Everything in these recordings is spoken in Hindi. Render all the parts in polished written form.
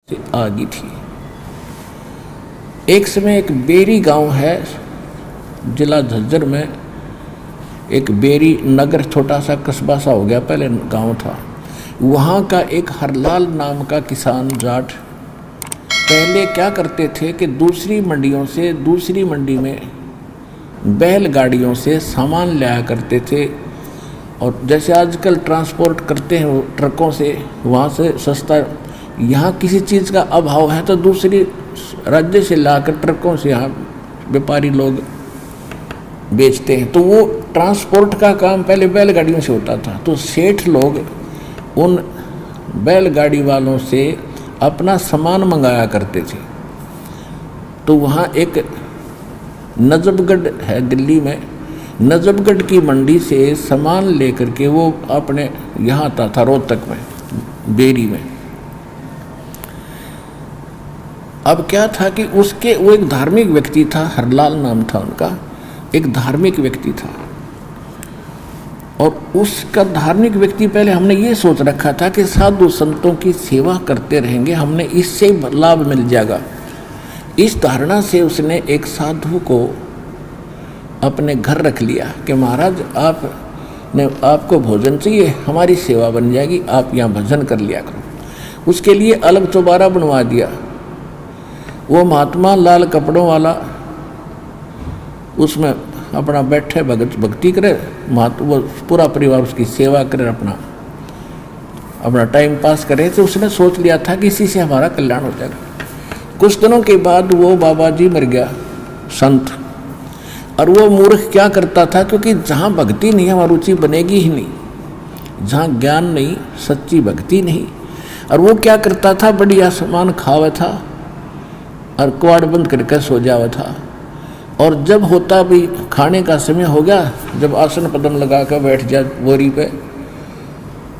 आ गई थी। एक समय एक बेरी गांव है, जिला झज्जर में एक बेरी नगर, छोटा सा कस्बा सा हो गया, पहले गांव था। वहाँ का एक हरलाल नाम का किसान जाट पहले क्या करते थे कि दूसरी मंडियों से दूसरी मंडी में बैलगाड़ियों से सामान लाया करते थे। और जैसे आजकल ट्रांसपोर्ट करते हैं वो ट्रकों से, वहाँ से सस्ता, यहाँ किसी चीज़ का अभाव है तो दूसरी राज्य से लाकर ट्रकों से यहाँ व्यापारी लोग बेचते हैं। तो वो ट्रांसपोर्ट का काम पहले बैलगाड़ियों से होता था। तो सेठ लोग उन बैलगाड़ी वालों से अपना सामान मंगाया करते थे। तो वहाँ एक नजफगढ़ है दिल्ली में, नजफगढ़ की मंडी से सामान लेकर के वो अपने यहाँ आता था रोहतक में, बेरी में। अब क्या था कि उसके वो एक धार्मिक व्यक्ति था, हरलाल नाम था उनका, एक धार्मिक व्यक्ति था। और उसका धार्मिक व्यक्ति पहले हमने ये सोच रखा था कि साधु संतों की सेवा करते रहेंगे, हमने इससे लाभ मिल जाएगा। इस धारणा से उसने एक साधु को अपने घर रख लिया कि महाराज आपको भोजन चाहिए, हमारी सेवा बन जाएगी, आप यहाँ भजन कर लिया करो। उसके लिए अलग चौबारा बनवा दिया। वो महात्मा लाल कपड़ों वाला उसमें अपना बैठे भक्ति करे, वो पूरा परिवार उसकी सेवा करे, अपना टाइम पास करे। तो उसने सोच लिया था कि इसी से हमारा कल्याण हो जाएगा। कुछ दिनों के बाद वो बाबा जी मर गया, संत। और वो मूर्ख क्या करता था, क्योंकि जहाँ भक्ति नहीं है वहाँ रुचि बनेगी ही नहीं, जहाँ ज्ञान नहीं, सच्ची भक्ति नहीं। और वो क्या करता था, बढ़िया सामान खावा था और कुआड़ बंद करके सो जावा था। और जब होता भी खाने का समय हो गया, जब आसन पदम लगा कर बैठ जाए बोरी पे,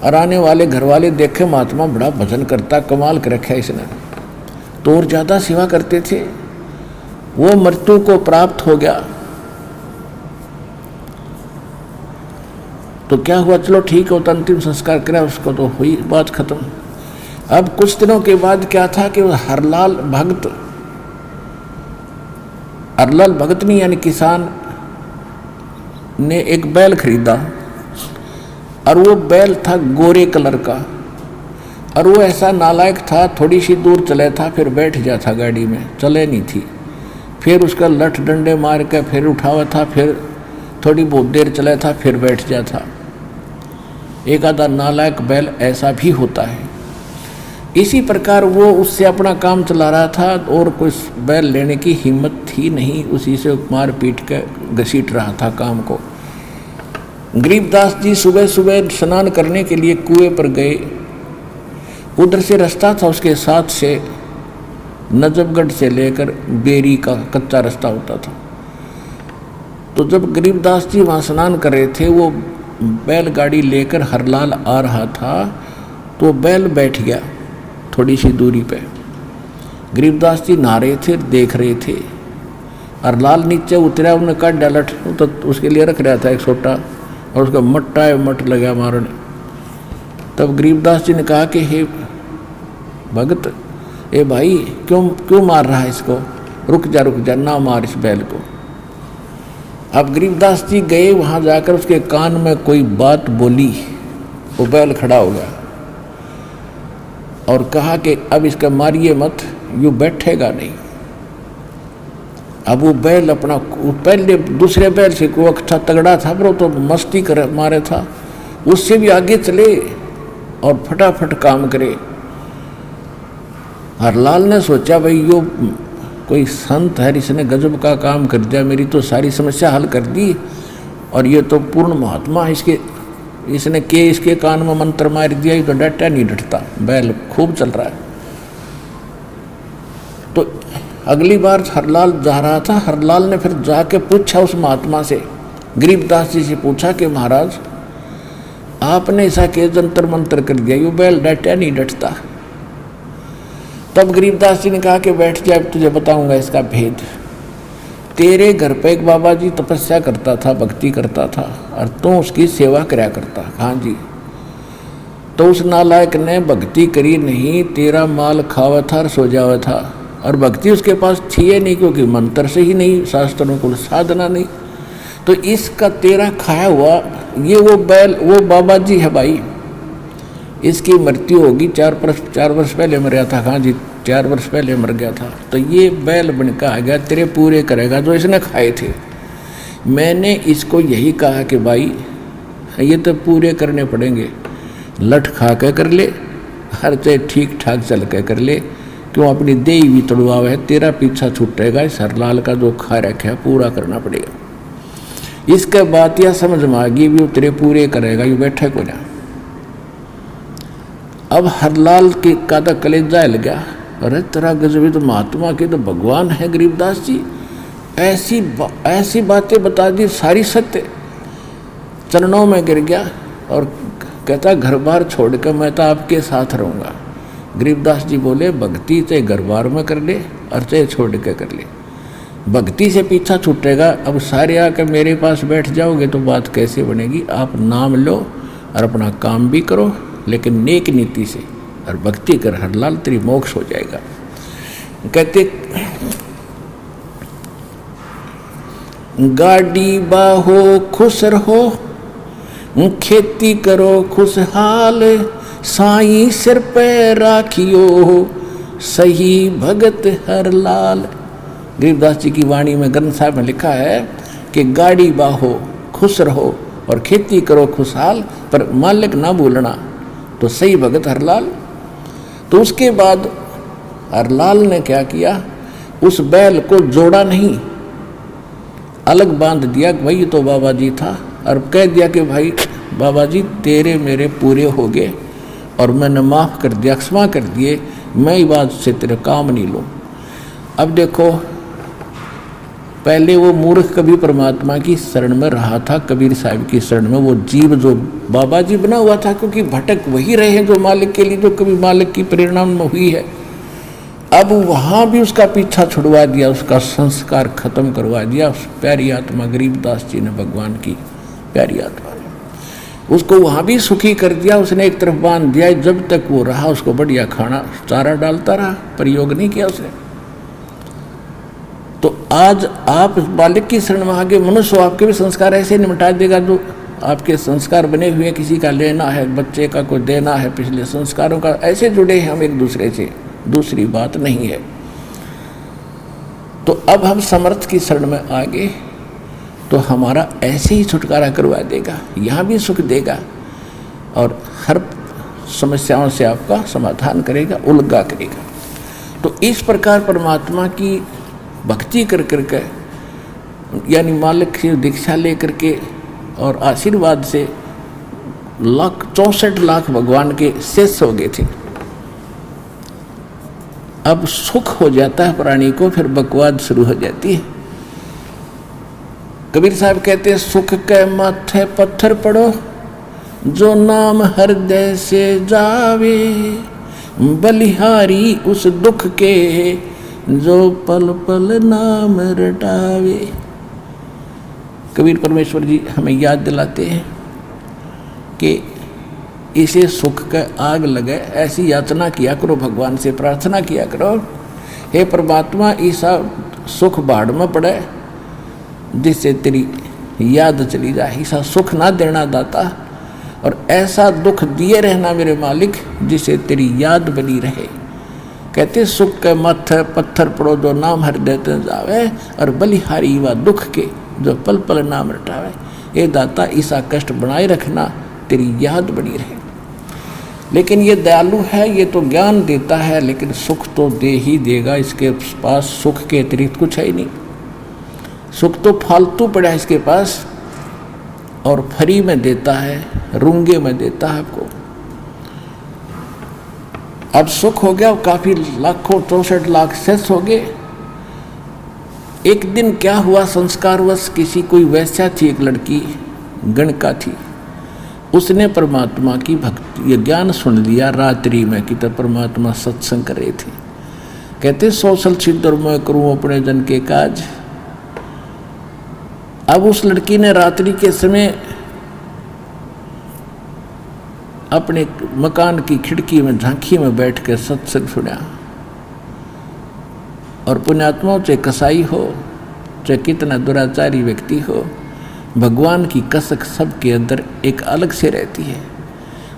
और आने वाले घर वाले देखे महात्मा बड़ा भजन करता, कमाल कर रखा है इसने, तो और ज़्यादा सेवा करते थे। वो मृत्यु को प्राप्त हो गया। तो क्या हुआ, चलो ठीक है, तो अंतिम संस्कार करा उसको, तो हुई बात खत्म। अब कुछ दिनों के बाद क्या था कि वो हरलाल भगत नहीं यानी किसान ने एक बैल खरीदा, और वो बैल था गोरे कलर का। और वो ऐसा नालायक था, थोड़ी सी दूर चले था फिर बैठ जाता गाड़ी में, चले नहीं थी। फिर उसका लठ डंडे मार के फिर उठावा था, फिर थोड़ी बहुत देर चला था फिर बैठ जाता। एक आधा नालायक बैल ऐसा भी होता है। इसी प्रकार वो उससे अपना काम चला रहा था और कोई बैल लेने की हिम्मत थी नहीं, उसी से मार पीट के घसीट रहा था काम को। गरीबदास जी सुबह सुबह स्नान करने के लिए कुएं पर गए। उधर से रास्ता था उसके साथ से नजफगढ़ से लेकर बेरी का कच्चा रास्ता होता था। तो जब गरीबदास जी वहाँ स्नान कर रहे थे, वो बैलगाड़ी लेकर हरलाल आ रहा था, तो बैल बैठ गया थोड़ी सी दूरी पे। गरीबदास जी नहा रहे थे, देख रहे थे। हरलाल नीचे उतरा, उन्होंने काट डाला, तो उसके लिए रख रहा था एक छोटा, और उसका मट लगा मारने। तब गरीबदास जी ने कहा कि हे भगत, ए भाई क्यों मार रहा है इसको, रुक जा, ना मार इस बैल को। अब गरीबदास जी गए, वहाँ जाकर उसके कान में कोई बात बोली, वो बैल खड़ा हो गया और कहा कि अब इसका मारिए मत, यूँ बैठेगा नहीं। अब वो बैल अपना पहले दूसरे बैल से को था, तगड़ा था, पर वो तो मस्ती कर मारे था, उससे भी आगे चले और फटाफट काम करे। हरलाल ने सोचा भाई यो कोई संत है, इसने गजब का काम कर दिया, मेरी तो सारी समस्या हल कर दी, और ये तो पूर्ण महात्मा है, इसके कान में मंत्र मार दिया, ये तो डटा नहीं डटता, बैल खूब चल रहा है। तो अगली बार हरलाल जा रहा था, हरलाल ने फिर जाके पूछा उस महात्मा से, गरीबदास जी से पूछा कि महाराज आपने ऐसा के जंतर मंत्र कर दिया, ये बैल डटा नहीं डटता। तब गरीबदास जी ने कहा कि बैठ जा, तुझे बताऊंगा इसका भेद। तेरे घर पे एक बाबा जी तपस्या करता था, भक्ति करता था, और तू उसकी सेवा कराया करता। हाँ जी। तो उस नालायक ने भक्ति करी नहीं, तेरा माल खावा था और सो जावा था। और भक्ति उसके पास थी ही नहीं, क्योंकि मंत्र से ही नहीं, शास्त्रों को साधना नहीं। तो इसका तेरा खाया हुआ ये वो बैल वो बाबा जी है भाई। इसकी मृत्यु होगी 4 वर्ष पहले मरा था। हाँ जी, 4 वर्ष पहले मर गया था। तो ये बैल बनकर आ गया, तेरे पूरे करेगा जो इसने खाए थे। मैंने इसको यही कहा कि भाई ये तो पूरे करने पड़ेंगे, लठ खा के कर ले, हर चाहे ठीक ठाक चल के कर ले, क्यों अपनी देही भी तड़वावे, तेरा पीछा छूटेगा। इस हरलाल का जो खा रखा है पूरा करना पड़ेगा। इसके बाद यह समझ में आ गई भी वो तेरे पूरे करेगा, ये बैठे को ना। अब हरलाल के का तो कलेजा हिल गया, अरे तेरा गजबी तो महात्मा के तो भगवान है गरीबदास जी, ऐसी बातें बता दी, सारी सत्य। चरणों में गिर गया और कहता घर बार छोड़ कर मैं तो आपके साथ रहूँगा। गरीबदास जी बोले भक्ति चाहे घर बार में कर ले और चाहे छोड़ के कर ले, भक्ति से पीछा छूटेगा। अब सारे आकर मेरे पास बैठ जाओगे तो बात कैसे बनेगी। आप नाम लो और अपना काम भी करो, लेकिन नेक नीति से, और भक्ति कर हरलाल तेरी मोक्ष हो जाएगा। कहते गाड़ी बाहो खुश रहो, खेती करो खुशहाल, साईं सिर पे राखियो सही भगत हरलाल। गरीबदास जी की वाणी में ग्रंथ साहब में लिखा है कि गाड़ी बाहो खुश रहो और खेती करो खुशहाल, पर मालिक ना भूलना, तो सही भगत हरलाल। तो उसके बाद हरलाल ने क्या किया, उस बैल को जोड़ा नहीं, अलग बांध दिया कि भाई ये तो बाबा जी था, और कह दिया कि भाई बाबा जी तेरे मेरे पूरे हो गए और मैंने माफ़ कर दिया, क्षमा कर दिए, मैं ये बात से तेरे काम नहीं लूँ। अब देखो, पहले वो मूर्ख कभी परमात्मा की शरण में रहा था, कबीर साहब की शरण में। वो जीव जो बाबा जी बना हुआ था, क्योंकि भटक वही रहे हैं जो मालिक के लिए, जो कभी मालिक की प्रेरणा में हुई है। अब वहाँ भी उसका पीछा छुड़वा दिया, उसका संस्कार खत्म करवा दिया। उस प्यारी आत्मा गरीबदास जी ने, भगवान की प्यारी आत्मा ने उसको वहाँ भी सुखी कर दिया। उसने एक तरफ बांध दिया, जब तक वो रहा उसको बढ़िया खाना चारा डालता रहा, प्रयोग नहीं किया उसने। तो आज आप मालिक की शरण में आगे मनुष्य हो, आपके भी संस्कार ऐसे निपटा देगा। जो आपके संस्कार बने हुए, किसी का लेना है, बच्चे का कोई देना है, पिछले संस्कारों का, ऐसे जुड़े हैं हम एक दूसरे से, दूसरी बात नहीं है। तो अब हम समर्थ की शरण में आ गए तो हमारा ऐसे ही छुटकारा करवा देगा, यहाँ भी सुख देगा और हर समस्याओं से आपका समाधान करेगा, उलगा करेगा। तो इस प्रकार परमात्मा की भक्ति कर करके, यानी मालिक की दीक्षा ले करके और आशीर्वाद से 64 लाख भगवान के शेष हो गए थे। अब सुख हो जाता है प्राणी को, फिर बकवाद शुरू हो जाती है। कबीर साहब कहते हैं, सुख के माथे पत्थर पड़ो, जो नाम हृदय से जावे, बलिहारी उस दुख के, जो पल पल नाम रटावे। कबीर परमेश्वर जी हमें याद दिलाते हैं कि इसे सुख का आग लगे, ऐसी याचना किया करो, भगवान से प्रार्थना किया करो, हे परमात्मा ऐसा सुख बाढ़ में पड़े जिससे तेरी याद चली जाए, ऐसा सुख ना देना दाता, और ऐसा दुख दिए रहना मेरे मालिक जिससे तेरी याद बनी रहे। कहते सुख के माथे पत्थर पड़ो, जो नाम हृदय ते जावे, और बलिहारी व दुख के, जो पल पल नाम रटावे। ये दाता ऐसा कष्ट बनाए रखना, तेरी याद बनी रहे। लेकिन ये दयालु है, ये तो ज्ञान देता है, लेकिन सुख तो दे ही देगा। इसके पास सुख के अतिरिक्त कुछ है ही नहीं, सुख तो फालतू पड़ा है इसके पास, और फ्री में देता है, रूंगे में देता है आपको। अब सुख हो गया, काफी लाखों 64 लाख शेष हो गए। एक दिन क्या हुआ, संस्कारवश किसी कोई वैश्या थी, एक लड़की गणका थी, उसने परमात्मा की भक्ति, ये ज्ञान सुन लिया रात्रि में कि तब परमात्मा सत्संग कर रहे थे। कहते सोशल छिद्र मैं करूँ अपने जन के काज। अब उस लड़की ने रात्रि के समय अपने मकान की खिड़की में झांकी में बैठ के सत्संग सुना। और पुण्यात्माओं, चाहे कसाई हो, चाहे कितना दुराचारी व्यक्ति हो, भगवान की कसक सबके अंदर एक अलग से रहती है।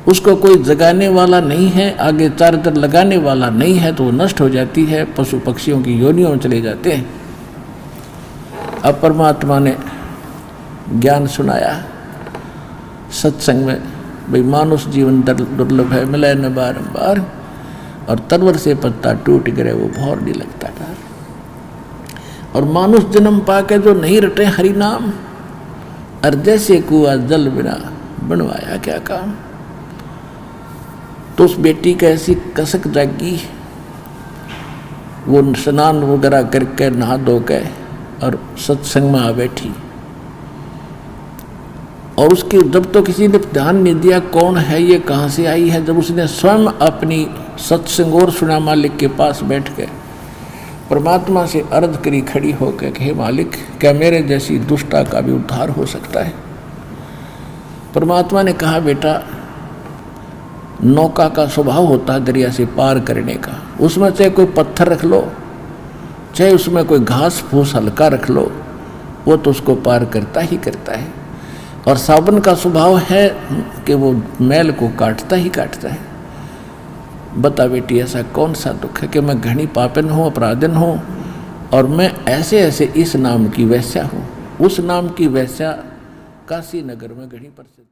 उसको कोई जगाने वाला नहीं है, आगे चार्जर लगाने वाला नहीं है, तो वो नष्ट हो जाती है, पशु पक्षियों की योनियों में चले जाते हैं। अब परमात्मा ने ज्ञान सुनाया सत्संग में, भाई मानुष जीवन दुर्लभ है, मिले न बारंबार, और तरवर से पत्ता टूट गिरे वो भौर नहीं लगता था। और मानुष जन्म पाके जो नहीं रटे हरि नाम, और जैसे कुआ जल बिना बनवाया क्या काम। तो उस बेटी का ऐसी कसक जागी, वो स्नान वगैरह करके नहा धो के और सत्संग में आ बैठी। और उसकी जब तो किसी ने ध्यान नहीं दिया कौन है ये, कहाँ से आई है, जब उसने स्वयं अपनी सत्संग और सुना मालिक के पास बैठ के परमात्मा से अर्ज करी खड़ी होकर कि हे मालिक, क्या मेरे जैसी दुष्टा का भी उद्धार हो सकता है। परमात्मा ने कहा, बेटा नौका का स्वभाव होता है दरिया से पार करने का, उसमें चाहे कोई पत्थर रख लो, चाहे उसमें कोई घास फूस हल्का रख लो, वो तो उसको पार करता ही करता है। और साबुन का स्वभाव है कि वो मैल को काटता ही काटता है। बता बेटी, ऐसा कौन सा दुख है कि मैं घनी पापन हूँ, अपराधन हूँ, और मैं ऐसे ऐसे इस नाम की वैश्या हूँ। उस नाम की वैश्या काशी नगर में घनी प्रसिद्ध।